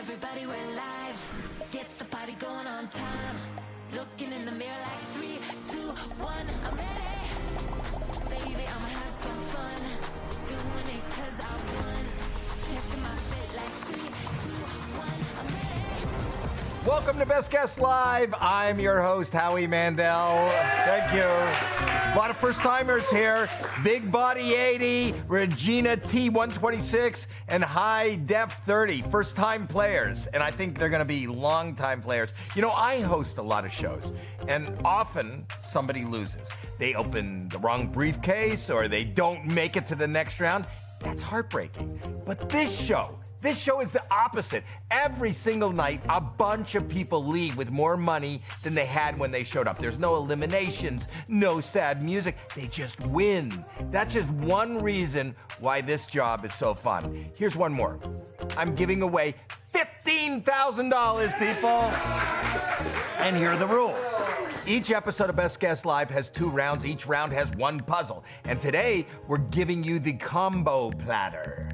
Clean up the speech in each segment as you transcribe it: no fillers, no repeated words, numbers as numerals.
Everybody we're live. Get the party going on time. Looking in the mirror like 3, 2, 1. I'm ready. Baby, I'ma have some fun. Doing it 'cause I won. Checking my fit like 3, 2, 1. I'm ready. Welcome to Best Guest Live. I'm your host, Howie Mandel. Thank you. A lot of first-timers here. Big Body 80, Regina T 126, and High Def 30. First-time players, and I think they're going to be long-time players. You know, I host a lot of shows, and often somebody loses. They open the wrong briefcase, or they don't make it to the next round. That's heartbreaking. But this show is the opposite. Every single night, a bunch of people leave with more money than they had when they showed up. There's no eliminations, no sad music. They just win. That's just one reason why this job is so fun. Here's one more. I'm giving away $15,000, people. And here are the rules. Each episode of Best Guest Live has 2 rounds. Each round has 1 puzzle. And today, we're giving you the combo platter.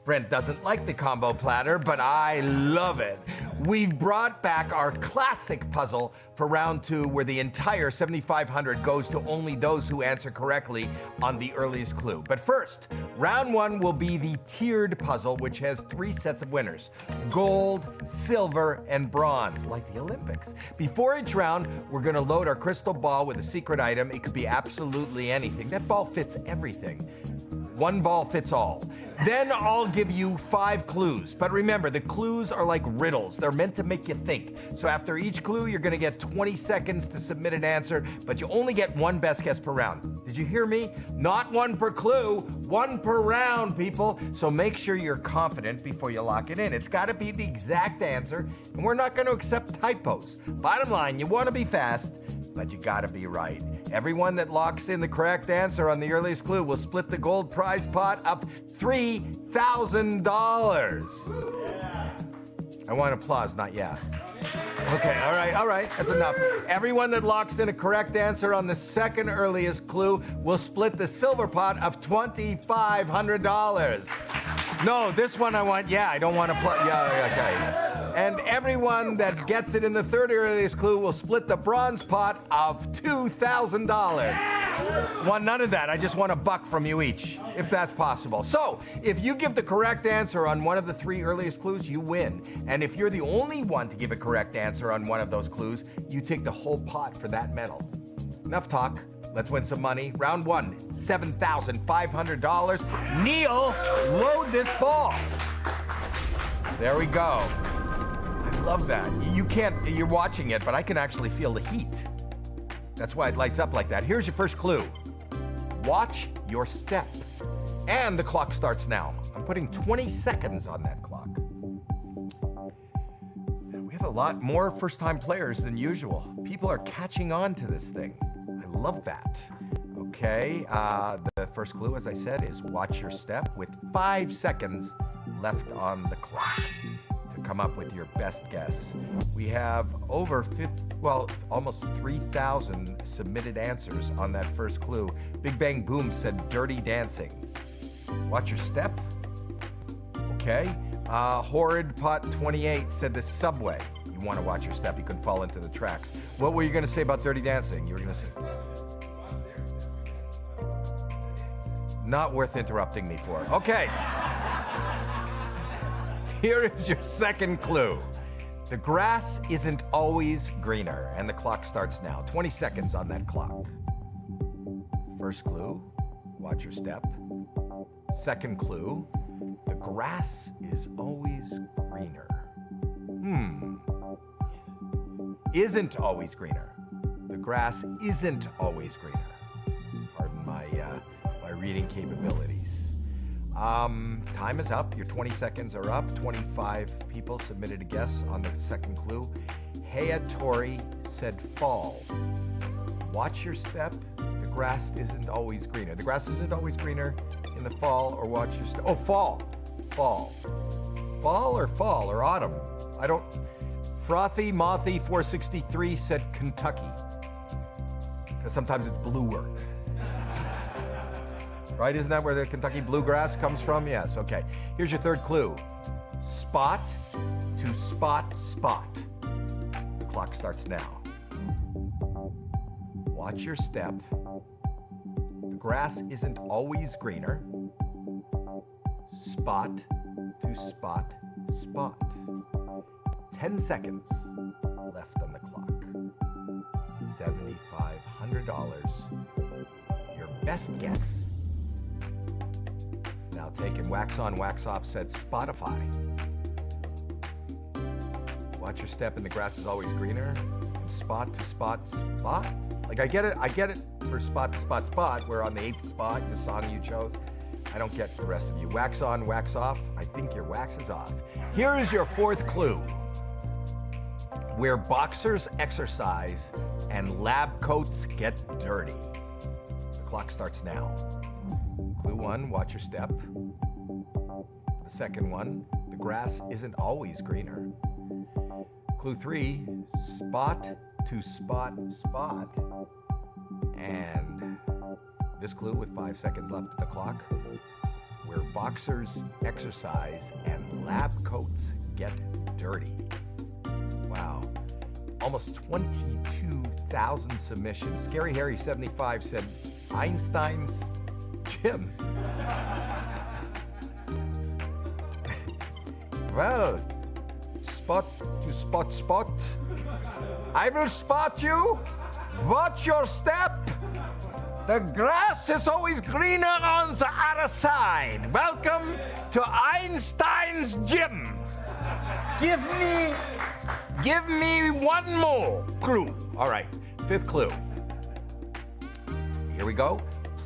Brent doesn't like the combo platter, but I love it. We've brought back our classic puzzle for round 2, where the entire $7,500 goes to only those who answer correctly on the earliest clue. But first, round 1 will be the tiered puzzle, which has 3 sets of winners: gold, silver, and bronze, like the Olympics. Before each round, we're gonna load our crystal ball with a secret item. It could be absolutely anything. That ball fits everything. 1 ball fits all. Then I'll give you 5 clues. But remember, the clues are like riddles. They're meant to make you think. So after each clue, you're gonna get 20 seconds to submit an answer, but you only get 1 best guess per round. Did you hear me? Not 1 per clue, 1 per round, people. So make sure you're confident before you lock it in. It's gotta be the exact answer, and we're not gonna accept typos. Bottom line, you wanna be fast, but you gotta be right. Everyone that locks in the correct answer on the earliest clue will split the gold prize pot up $3,000. Yeah. I want applause, not yeah. Okay, all right, that's enough. Everyone that locks in a correct answer on the second earliest clue will split the silver pot of $2,500. No, this one I want, yeah, I don't want to yeah, okay. And everyone that gets it in the third earliest clue will split the bronze pot of $2,000. Want none of that, I just want $1 from you each, if that's possible. So, if you give the correct answer on one of the 3 earliest clues, you win. And if you're the only one to give a correct answer on one of those clues, you take the whole pot for that medal. Enough talk. Let's win some money. Round 1, $7,500. Neil, load this ball. There we go. I love that. You can't, you're watching it, but I can actually feel the heat. That's why it lights up like that. Here's your first clue. Watch your step. And the clock starts now. I'm putting 20 seconds on that clock. We have a lot more first-time players than usual. People are catching on to this thing. I love that. Okay, the first clue, as I said, is watch your step with 5 seconds left on the clock to come up with your best guess. We have over almost 3,000 submitted answers on that first clue. Big Bang Boom said Dirty Dancing. Watch your step. Okay. Horrid Pot 28 said the subway. You want to watch your step. You can fall into the tracks. What were you going to say about Dirty Dancing? You were going to say... Not worth interrupting me for. Okay. Here is your second clue. The grass isn't always greener, and the clock starts now. 20 seconds on that clock. First clue, watch your step. Second clue, the grass is always greener. Isn't always greener. The grass isn't always greener. Pardon my reading capabilities. Time is up. Your 20 seconds are up. 25 people submitted a guess on the second clue. Hayatori said fall. Watch your step. The grass isn't always greener. The grass isn't always greener in the fall, or watch your step. Oh, fall. Fall. Fall or autumn? I don't... Frothy Mothy 463 said Kentucky. Because sometimes it's bluer. Right, isn't that where the Kentucky bluegrass comes from? Yes, okay. Here's your third clue. Spot to spot, spot. The clock starts now. Watch your step. The grass isn't always greener. Spot to spot, spot. 10 seconds left on the clock. $7,500. Your best guess is now taken. Wax on, wax off, said Spotify. Watch your step and the grass is always greener. And spot to spot, spot. Like I get it for spot to spot, spot. We're on the 8th spot, the song you chose. I don't get the rest of you. Wax on, wax off. I think your wax is off. Here is your 4th clue. Where boxers exercise and lab coats get dirty. The clock starts now. Clue 1, watch your step. The second one, the grass isn't always greener. Clue 3, spot to spot, spot. And this clue with 5 seconds left on the clock, where boxers exercise and lab coats get dirty. Wow. Almost 22,000 submissions. Scary Harry 75 said Einstein's gym. Well, spot to spot, spot. I will spot you. Watch your step. The grass is always greener on the other side. Welcome to Einstein's gym. Give me one more clue. All right, 5th clue. Here we go.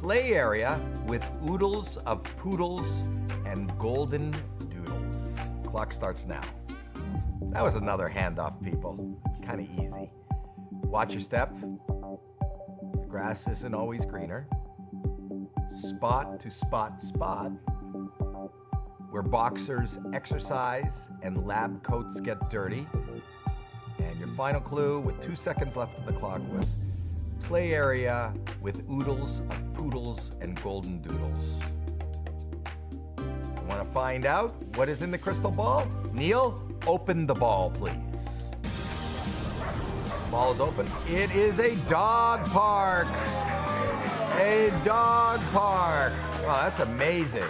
Play area with oodles of poodles and golden doodles. Clock starts now. That was another handoff, people. It's kind of easy. Watch your step. The grass isn't always greener. Spot to spot, spot. Where boxers exercise and lab coats get dirty. And your final clue with 2 seconds left on the clock was play area with oodles of poodles and golden doodles. You want to find out what is in the crystal ball? Neil, open the ball, please. The ball is open. It is a dog park. A dog park. Wow, that's amazing.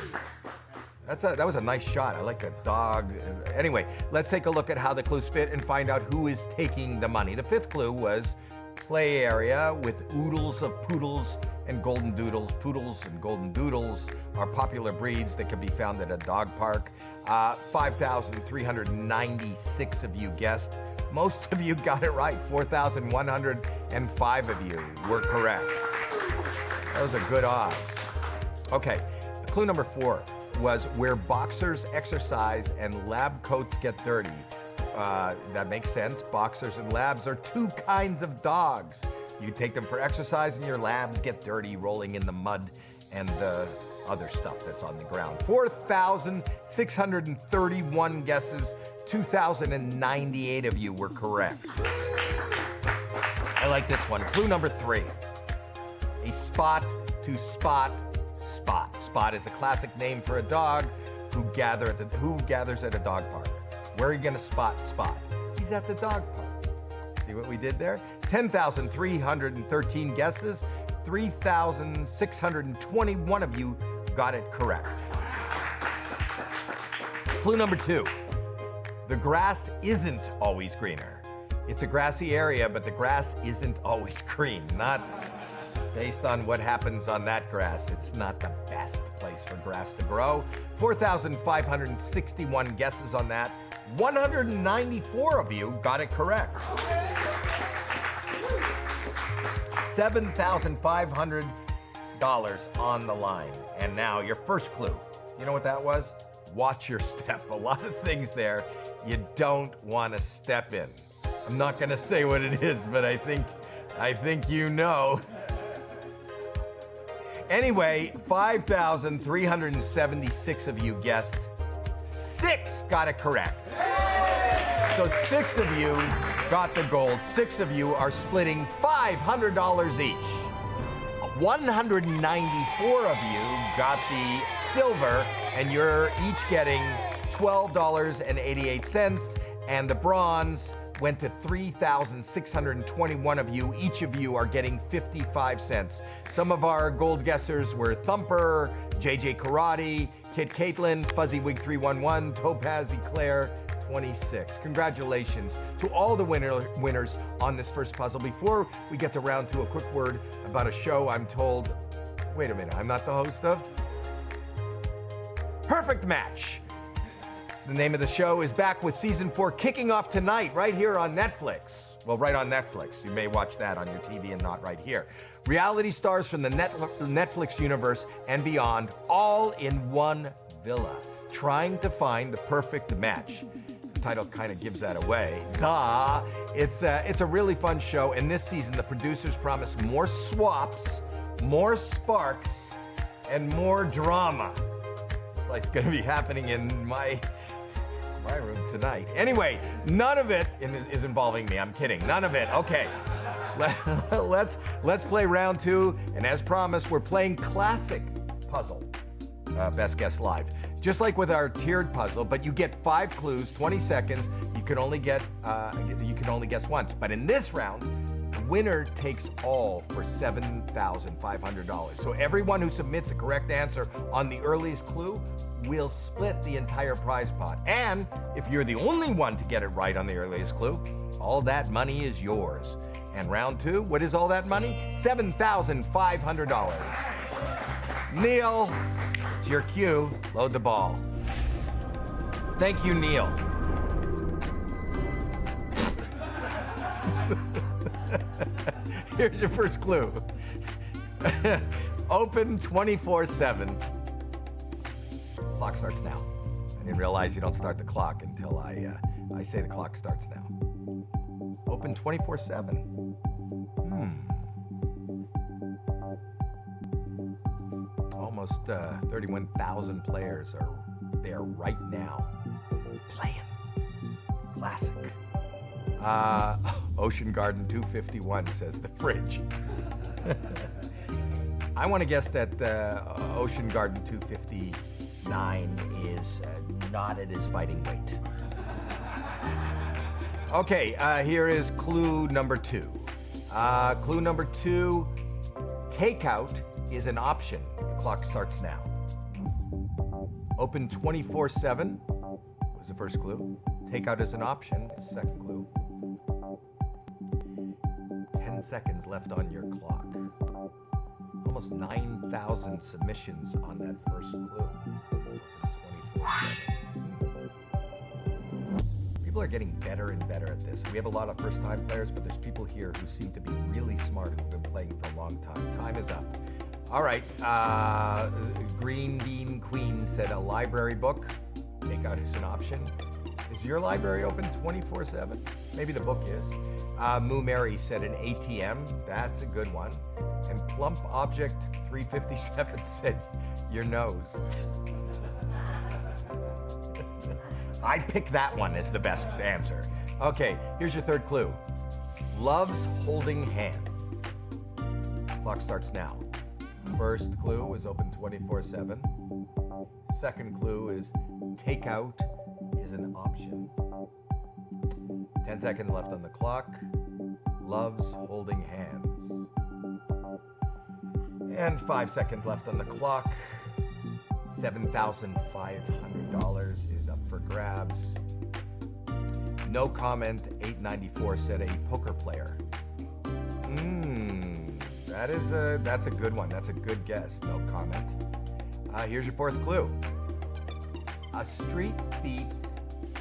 That was a nice shot. I like the dog. Anyway, let's take a look at how the clues fit and find out who is taking the money. The 5th clue was play area with oodles of poodles and golden doodles. Poodles and golden doodles are popular breeds that can be found at a dog park. 5,396 of you guessed. Most of you got it right. 4,105 of you were correct. Those are good odds. Okay, clue number 4 was where boxers exercise and lab coats get dirty. That makes sense. Boxers and labs are 2 kinds of dogs. You take them for exercise and your labs get dirty rolling in the mud and the other stuff that's on the ground. 4,631 guesses. 2,098 of you were correct. I like this one. Clue number 3. A spot to spot spot. Spot is a classic name for a dog who gathers at a dog park. Where are you going to spot Spot? He's at the dog park. See what we did there? 10,313 guesses. 3,621 of you got it correct. Clue number 2. The grass isn't always greener. It's a grassy area, but the grass isn't always green. Not based on what happens on that grass. It's not the best place for grass to grow. 4,561 guesses on that. 194 of you got it correct. $7,500 on the line. And now your first clue. You know what that was? Watch your step. A lot of things there you don't want to step in. I'm not going to say what it is, but I think you know. Anyway, 5,376 of you guessed. 6 got it correct. So 6 of you got the gold. 6 of you are splitting $500 each. 194 of you got the silver, and you're each getting $12.88. and the bronze went to 3,621 of you. Each of you are getting 55 cents. Some of our gold guessers were Thumper, JJ Karate, Kit Caitlin, Fuzzy Wig 311, Topaz Eclair 26. Congratulations to all the winners on this first puzzle. Before we get to round two, a quick word about a show I'm told, wait a minute, I'm not the host of? Perfect Match. The name of the show is back with season 4 kicking off tonight right here on Netflix. Well, right on Netflix. You may watch that on your TV and not right here. Reality stars from the Netflix universe and beyond, all in one villa, trying to find the perfect match. The title kind of gives that away. Duh! It's a really fun show, and this season the producers promise more swaps, more sparks, and more drama. It's like it's going to be happening in my room tonight. Anyway, none of it is involving me. I'm kidding. None of it. Okay. Let's play round two. And as promised, we're playing classic puzzle. Best Guess Live. Just like with our tiered puzzle, but you get 5 clues, 20 seconds. You can only guess once. But in this round, the winner takes all for $7,500. So everyone who submits a correct answer on the earliest clue will split the entire prize pot. And if you're the only one to get it right on the earliest clue, all that money is yours. And round two, what is all that money? $7,500. Neil, it's your cue. Load the ball. Thank you, Neil. Here's your first clue. Open 24/7. Clock starts now. I didn't realize you don't start the clock until I say the clock starts now. Open 24/7. Almost 31,000 players are there right now playing. Classic. Ocean Garden 251 says the fridge. I want to guess that Ocean Garden 259 is not at his fighting weight. Okay, here is clue number 2. Clue number 2, takeout is an option. The clock starts now. Open 24/7 was the first clue. Takeout is an option, second clue. 10 seconds left on your clock. Almost 9,000 submissions on that first clue. 24/7. People are getting better and better at this. We have a lot of first-time players, but there's people here who seem to be really smart who've been playing for a long time. Time is up. All right. Green Bean Queen said a library book. Takeout is an option. Is your library open 24/7? Maybe the book is. Moo Mary said an ATM. That's a good one. And Plump Object 357 said your nose. I picked that one as the best answer. Okay, here's your third clue. Loves holding hands. Clock starts now. First clue was open 24/7. Second clue is takeout is an option. 10 seconds left on the clock. Loves holding hands. And 5 seconds left on the clock. $7,500 is up for grabs. No comment, 894 said a poker player. That's a good one. That's a good guess. No comment. Here's your fourth clue. A street thief's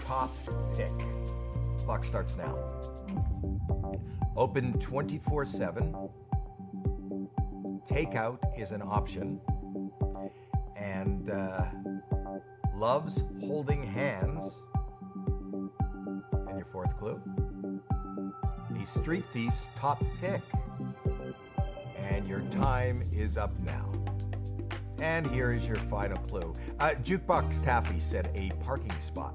top pick. Clock starts now. Open 24/7. Takeout is an option. And loves holding hands. And your fourth clue. A street thief's top pick. And your time is up now. And here is your final clue. Jukebox Taffy said a parking spot.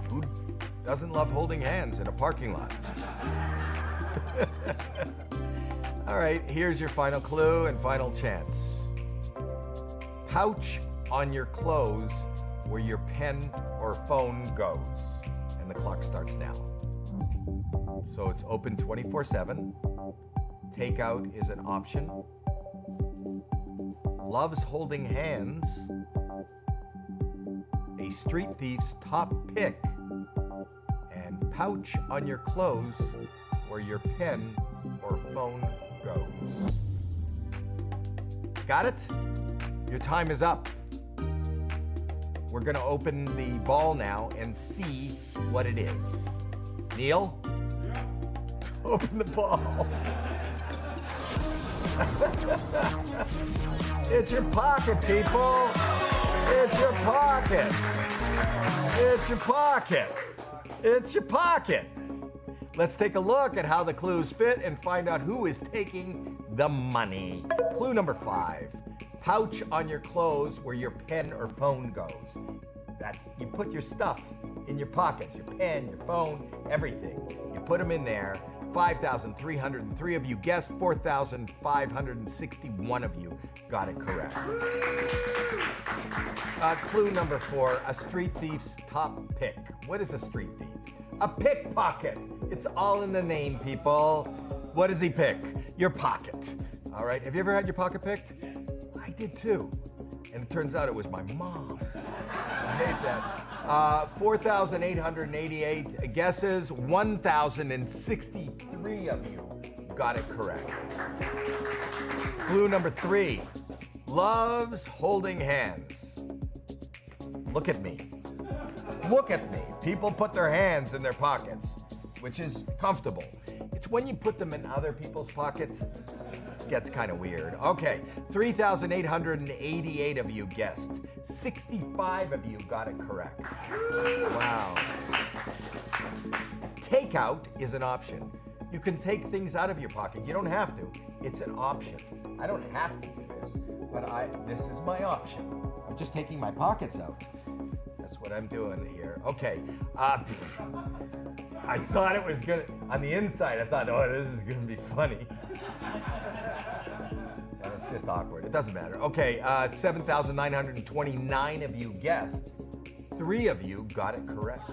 Who doesn't love holding hands in a parking lot? All right, here's your final clue and final chance. Pouch on your clothes where your pen or phone goes. And the clock starts now. So it's open 24/7. Takeout is an option. Loves holding hands. A street thief's top pick. And pouch on your clothes where your pen or phone goes. Got it? Your time is up. We're gonna open the ball now and see what it is. Neil? Yeah. Open the ball. It's your pocket, people. It's your pocket. It's your pocket. It's your pocket. Let's take a look at how the clues fit and find out who is taking the money. Clue number 5. Pouch on your clothes where your pen or phone goes. That's, you put your stuff in your pockets, your pen, your phone, everything. You put them in there. 5,303 of you guessed, 4,561 of you got it correct. Clue number 4, a street thief's top pick. What is a street thief? A pickpocket. It's all in the name, people. What does he pick? Your pocket. All right, have you ever had your pocket picked? I did too. And it turns out it was my mom. I hate that. 4,888 guesses, 1,063 of you got it correct. Clue number 3, loves holding hands. Look at me. Look at me. People put their hands in their pockets, which is comfortable. It's when you put them in other people's pockets, it gets kind of weird. Okay, 3,888 of you guessed. 65 of you got it correct. Wow. Takeout is an option. You can take things out of your pocket. You don't have to. It's an option. I don't have to do this, but this is my option. I'm just taking my pockets out. That's what I'm doing here. Okay. I thought it was gonna, on the inside, I thought, oh, this is gonna be funny. It's just awkward. It doesn't matter. Okay, 7,929 of you guessed. 3 of you got it correct.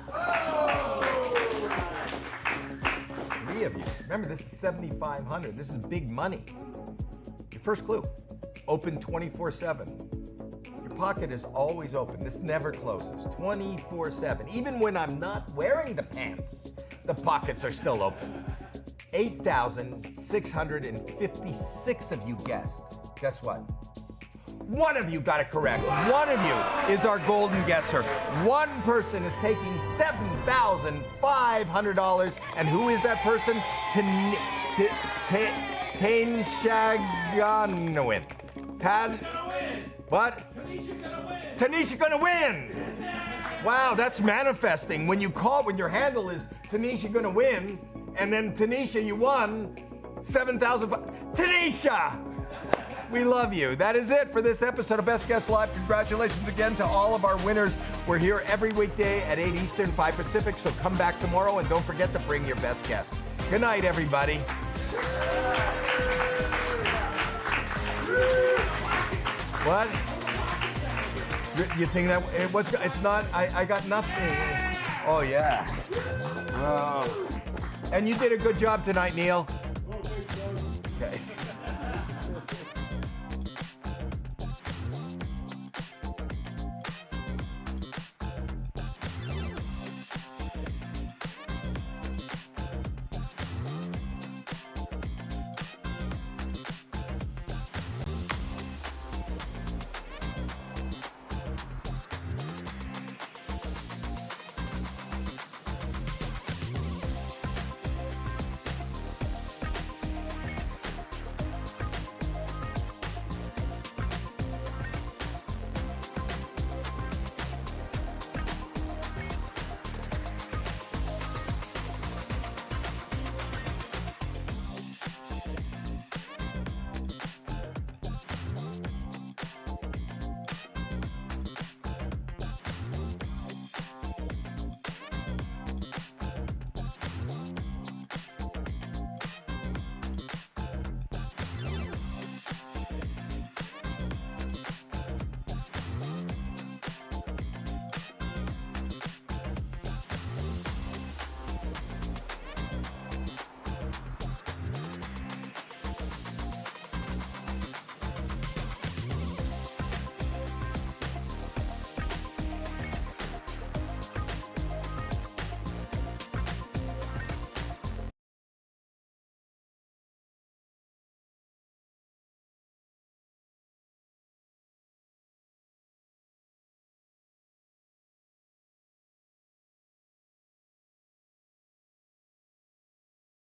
3 of you. Remember, this is 7,500. This is big money. Your first clue, open 24/7. Your pocket is always open. This never closes. 24/7. Even when I'm not wearing the pants, the pockets are still open. 8,656 of you guessed. Guess what? 1 of you got it correct. 1 of you is our golden guesser. 1 person is taking $7,500. And who is that person? Tanisha What? Tanisha gonna win. Wow, that's manifesting. When you call, when your handle is Tanisha gonna win, and then Tanisha, you won 7,000. Tanisha! We love you. That is it for this episode of Best Guest Live. Congratulations again to all of our winners. We're here every weekday at 8 Eastern, 5 Pacific, so come back tomorrow and don't forget to bring your best guests. Good night, everybody. What? You think that it was? It's not. I got nothing. Oh yeah. And you did a good job tonight, Neil.